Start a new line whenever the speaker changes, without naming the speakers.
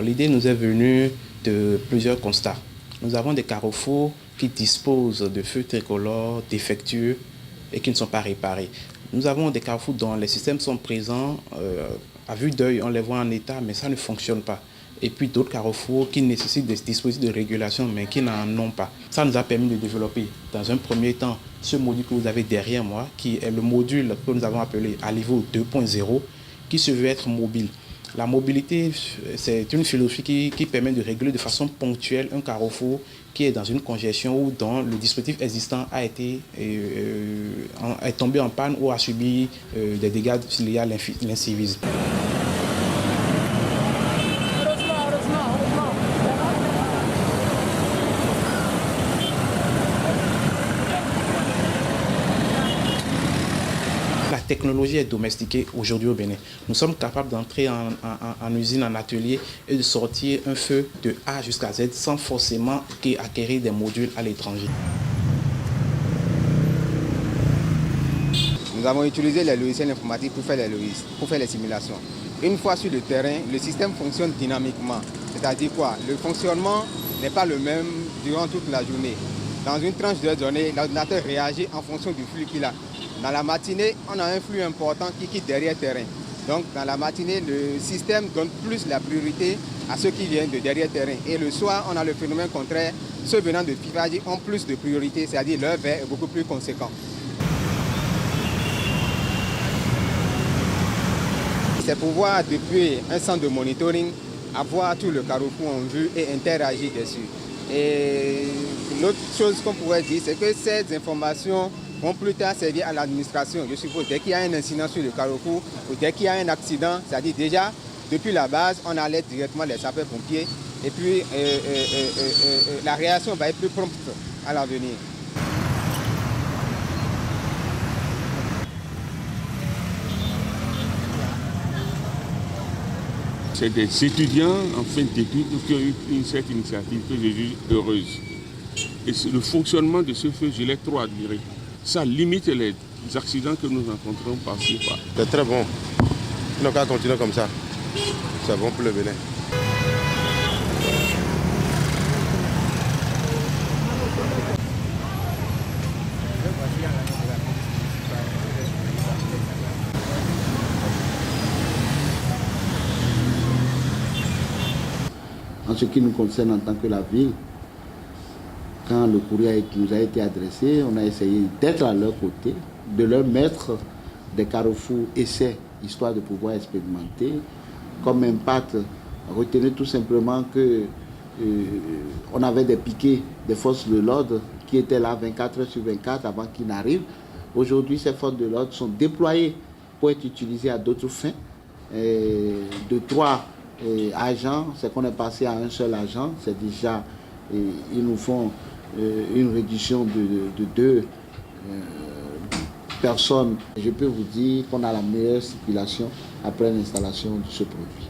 L'idée nous est venue de plusieurs constats. Nous avons des carrefours qui disposent de feux tricolores défectueux et qui ne sont pas réparés. Nous avons des carrefours dont les systèmes sont présents, à vue d'œil, on les voit en état, mais ça ne fonctionne pas. Et puis d'autres carrefours qui nécessitent des dispositifs de régulation, mais qui n'en ont pas. Ça nous a permis de développer, dans un premier temps, ce module que vous avez derrière moi, qui est le module que nous avons appelé Alivo 2.0, qui se veut être mobile. La mobilité, c'est une philosophie qui permet de réguler de façon ponctuelle un carrefour qui est dans une congestion ou dont le dispositif existant est tombé en panne ou a subi des dégâts liés à l'incivisme. La technologie est domestiquée aujourd'hui au Bénin. Nous sommes capables d'entrer en usine, en atelier et de sortir un feu de A jusqu'à Z sans forcément acquérir des modules à l'étranger.
Nous avons utilisé les logiciels informatiques pour faire les simulations. Une fois sur le terrain, le système fonctionne dynamiquement. C'est-à-dire quoi? Le fonctionnement n'est pas le même durant toute la journée. Dans une tranche de journée, l'ordinateur réagit en fonction du flux qu'il a. Dans la matinée, on a un flux important qui quitte derrière terrain. Donc dans la matinée, le système donne plus la priorité à ceux qui viennent de derrière terrain. Et le soir, on a le phénomène contraire. Ceux venant de Fivadi ont plus de priorité, c'est-à-dire leur verre est beaucoup plus conséquent. C'est pouvoir, depuis un centre de monitoring, avoir tout le carrefour en vue et interagir dessus. Et l'autre chose qu'on pourrait dire, c'est que ces informations vont plus tard servir à l'administration. Je suppose, dès qu'il y a un incident sur le carrefour ou dès qu'il y a un accident, c'est-à-dire déjà, depuis la base, on alerte directement les sapeurs-pompiers et puis la réaction va être plus prompte à l'avenir.
C'est des étudiants en fin technique qui ont eu cette initiative que j'ai vue heureuse. Et le fonctionnement de ce feu, je l'ai trop admiré. Ça limite les accidents que nous rencontrons par-ci par.
C'est très bon. On va continuer comme ça. C'est bon pour le Bénin.
En ce qui nous concerne en tant que la ville, quand le courrier nous a été adressé, on a essayé d'être à leur côté, de leur mettre des carrefours essais, histoire de pouvoir expérimenter. Comme impact, retenez tout simplement que on avait des piquets des forces de l'ordre qui étaient là 24 heures sur 24 avant qu'ils n'arrivent. Aujourd'hui, ces forces de l'ordre sont déployées pour être utilisées à d'autres fins. De 3 agents, c'est qu'on est passé à un seul agent. C'est déjà, ils nous font une réduction de 2 personnes. Je peux vous dire qu'on a la meilleure circulation après l'installation de ce produit.